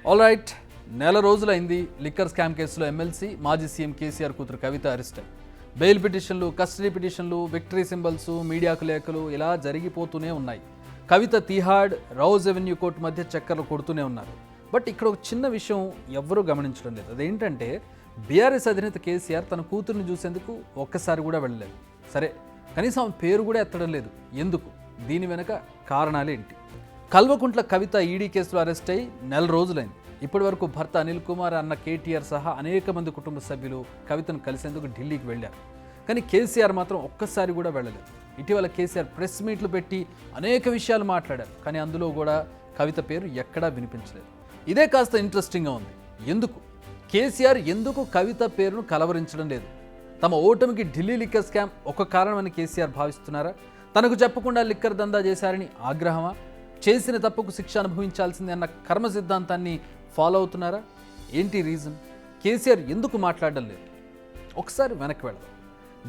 All right, నెల రోజులైంది liquor scam కేసులో ఎమ్మెల్సీ మాజీ సీఎం కేసీఆర్ కూతురు కవిత అరెస్ట్. బెయిల్ పిటిషన్లు, కస్టడీ పిటిషన్లు, విక్టరీ సింబల్స్, మీడియాకు లేఖలు ఇలా జరిగిపోతూనే ఉన్నాయి. కవిత తిహాడ్, రౌజ్ ఎవెన్యూ కోర్టు మధ్య చక్కర్లు కొడుతూనే ఉన్నారు. బట్ ఇక్కడ ఒక చిన్న విషయం ఎవ్వరూ గమనించడం లేదు. అదేంటంటే బీఆర్ఎస్ అధినేత కేసీఆర్ తన కూతుర్ని చూసేందుకు ఒక్కసారి కూడా వెళ్ళలేదు. సరే, కనీసం ఆమె పేరు కూడా ఎత్తడం లేదు. ఎందుకు? దీని వెనక కారణాలేంటి? కల్వకుంట్ల కవిత ఈడీ కేసులో అరెస్ట్ అయి నెల రోజులైంది. ఇప్పటి వరకు భర్త అనిల్ కుమార్, అన్న కేటీఆర్ సహా అనేక మంది కుటుంబ సభ్యులు కవితను కలిసేందుకు ఢిల్లీకి వెళ్ళారు. కానీ కేసీఆర్ మాత్రం ఒక్కసారి కూడా వెళ్ళలేదు. ఇటీవల కేసీఆర్ ప్రెస్ మీట్లు పెట్టి అనేక విషయాలు మాట్లాడారు. కానీ అందులో కూడా కవిత పేరు ఎక్కడా వినిపించలేదు. ఇదే కాస్త ఇంట్రెస్టింగ్గా ఉంది. ఎందుకు కేసీఆర్ కవిత పేరును కలవరించడం లేదు? తమ ఓటమికి ఢిల్లీ లిక్కర్ స్కామ్ ఒక కారణమని కేసీఆర్ భావిస్తున్నారా? తనకు చెప్పకుండా లిక్కర్ దందా చేశారని ఆగ్రహమా? చేసిన తప్పుకు శిక్ష అనుభవించాల్సిందే అన్న కర్మ సిద్ధాంతాన్ని ఫాలో అవుతున్నారా? ఏంటి రీజన్? కేసీఆర్ ఎందుకు మాట్లాడడం లేదు? ఒకసారి వెనక్కి వెళదాం.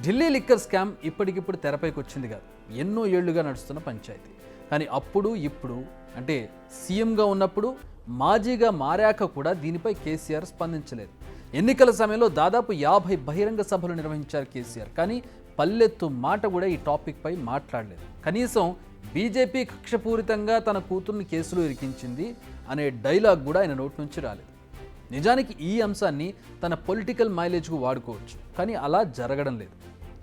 ఢిల్లీ లిక్కర్ స్కామ్ ఇప్పటికిప్పుడు తెరపైకి వచ్చింది కాదు, ఎన్నో ఏళ్లుగా నడుస్తున్న పంచాయతీ. కానీ అప్పుడు ఇప్పుడు అంటే సీఎంగా ఉన్నప్పుడు, మాజీగా మారాక కూడా దీనిపై కేసీఆర్ స్పందించలేదు. ఎన్నికల సమయంలో దాదాపు 50 బహిరంగ సభలు నిర్వహించారు కేసీఆర్. కానీ పల్లెత్తు మాట కూడా ఈ టాపిక్ పై మాట్లాడలేదు. కనీసం బీజేపీ కక్షపూరితంగా తన కూతుర్ని కేసులో ఇరికించింది అనే డైలాగ్ కూడా ఆయన నోటి నుంచి రాలేదు. నిజానికి ఈ అంశాన్ని తన పొలిటికల్ మైలేజ్కు వాడుకోవచ్చు, కానీ అలా జరగడం లేదు.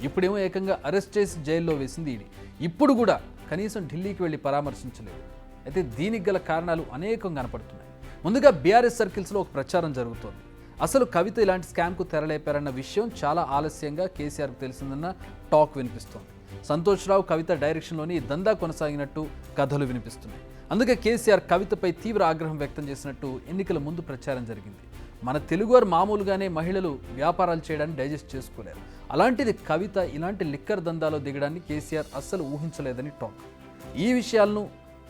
ఇప్పుడేమో ఏకంగా అరెస్ట్ చేసి జైల్లో వేసింది ఈడీ. ఇప్పుడు కూడా కనీసం ఢిల్లీకి వెళ్ళి పరామర్శించలేదు. అయితే దీనికి గల కారణాలు అనేకం కనపడుతున్నాయి. ముందుగా బీఆర్ఎస్ సర్కిల్స్లో ఒక ప్రచారం జరుగుతోంది. అసలు కవిత ఇలాంటి స్కామ్కు తెరలేపారన్న విషయం చాలా ఆలస్యంగా కేసీఆర్కు తెలిసిందన్న టాక్ వినిపిస్తోంది. సంతోష్ రావు కవిత డైరెక్షన్లోని దందా కొనసాగినట్టు కథలు వినిపిస్తున్నాయి. అందుకే కేసీఆర్ కవితపై తీవ్ర ఆగ్రహం వ్యక్తం చేసినట్టు ఎన్నికల ముందు ప్రచారం జరిగింది. మన తెలుగువారు మామూలుగానే మహిళలు వ్యాపారాలు చేయడాన్ని డైజెస్ట్ చేసుకోలేరు. అలాంటిది కవిత ఇలాంటి లిక్కర్ దందాలో దిగడాన్ని కేసీఆర్ అస్సలు ఊహించలేదని టాక్. ఈ విషయాలను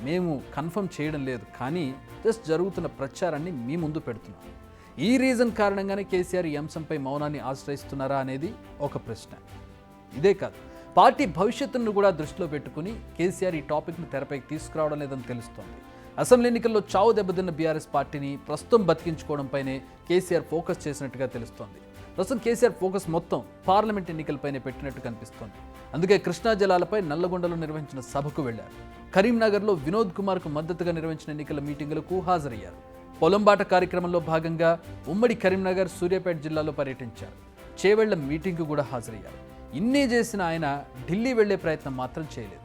మేము కన్ఫర్మ్ చేయడం లేదు, కానీ జస్ట్ జరుగుతున్న ప్రచారాన్ని మీ ముందు పెడుతున్నాం. ఈ రీజన్ కారణంగానే కేసీఆర్ ఈ అంశంపై మౌనాన్ని ఆశ్రయిస్తున్నారా అనేది ఒక ప్రశ్న. ఇదే కాదు, పార్టీ భవిష్యత్తును కూడా దృష్టిలో పెట్టుకుని కేసీఆర్ ఈ టాపిక్ను తెరపైకి తీసుకురావడం లేదని తెలుస్తోంది. అసెంబ్లీ ఎన్నికల్లో చావు దెబ్బతిన్న బీఆర్ఎస్ పార్టీని ప్రస్తుతం బతికించుకోవడంపైనే కేసీఆర్ ఫోకస్ చేసినట్టుగా తెలుస్తోంది. ప్రస్తుతం కేసీఆర్ ఫోకస్ మొత్తం పార్లమెంట్ ఎన్నికలపైనే పెట్టినట్టు కనిపిస్తోంది. అందుకే కృష్ణా జలాలపై నల్లగొండలో నిర్వహించిన సభకు వెళ్లారు. కరీంనగర్లో వినోద్ కుమార్కు మద్దతుగా నిర్వహించిన ఎన్నికల మీటింగులకు హాజరయ్యారు. పొలంబాట కార్యక్రమంలో భాగంగా ఉమ్మడి కరీంనగర్, సూర్యాపేట జిల్లాలో పర్యటించారు. చేవెళ్ల మీటింగ్కు కూడా హాజరయ్యారు. ఇన్ని చేసిన ఆయన ఢిల్లీ వెళ్లే ప్రయత్నం మాత్రం చేయలేదు.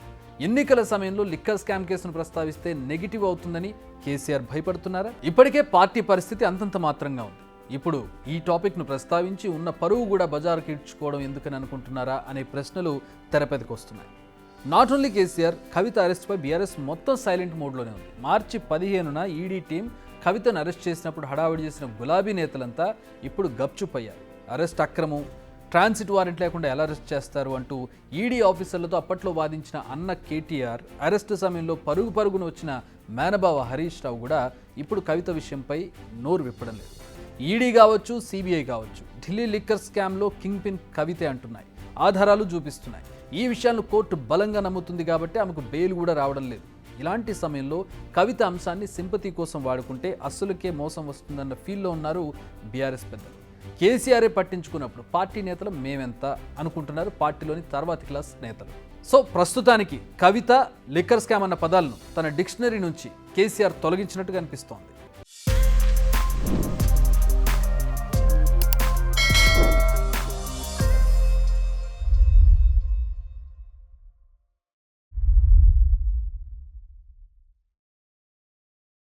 ఎన్నికల సమయంలో లిక్కర్ స్కామ్ కేసును ప్రస్తావిస్తే నెగిటివ్ అవుతుందని కేసీఆర్ భయపడుతున్నారా? ఇప్పటికే పార్టీ పరిస్థితి అంతంత మాత్రంగా ఉంది. ఇప్పుడు ఈ టాపిక్ను ప్రస్తావించి ఉన్న పరువు కూడా బజారుకి ఇడ్చుకోవడం ఎందుకని అనుకుంటున్నారా అనే ప్రశ్నలు తెరపైకి వస్తున్నాయి. నాట్ ఓన్లీ కేసీఆర్, కవిత అరెస్ట్పై బీఆర్ఎస్ మొత్తం సైలెంట్ మోడ్లోనే ఉంది. మార్చి 15న ఈడీ టీం కవితను అరెస్ట్ చేసినప్పుడు హడావుడి చేసిన గులాబీ నేతలంతా ఇప్పుడు గప్చుపయ్యారు. అరెస్ట్ అక్రమం, ట్రాన్సిట్ వారెంట్ లేకుండా ఎలా అరెస్ట్ చేస్తారు అంటూ ఈడీ ఆఫీసర్లతో అప్పట్లో వాదించిన అన్న కేటీఆర్, అరెస్టు సమయంలో పరుగున వచ్చిన మేనబావ హరీష్ రావు కూడా ఇప్పుడు కవిత విషయంపై నోరు విప్పడం లేదు. ఈడీ కావచ్చు, సిబిఐ కావచ్చు, ఢిల్లీ లిక్కర్ స్కామ్లో కింగ్ పిన్ కవితే అంటున్నాయి. ఆధారాలు చూపిస్తున్నాయి. ఈ విషయాలను కోర్టు బలంగా నమ్ముతుంది కాబట్టి ఆమెకు బెయిల్ కూడా రావడం లేదు. ఇలాంటి సమయంలో కవిత అంశాన్ని సింపతి కోసం వాడుకుంటే అస్సలుకే మోసం వస్తుందన్న ఫీల్లో ఉన్నారు బీఆర్ఎస్ పెద్దలు. కేసీఆరే పట్టించుకున్నప్పుడు పార్టీ నేతలు మేమెంత అనుకుంటున్నారు పార్టీలోని తర్వాతి క్లాస్ నేతలు. సో ప్రస్తుతానికి కవిత, లిక్కర్ స్కామ్ అన్న పదాలను తన డిక్షనరీ నుంచి కేసీఆర్ తొలగించినట్టుగా అనిపిస్తోంది.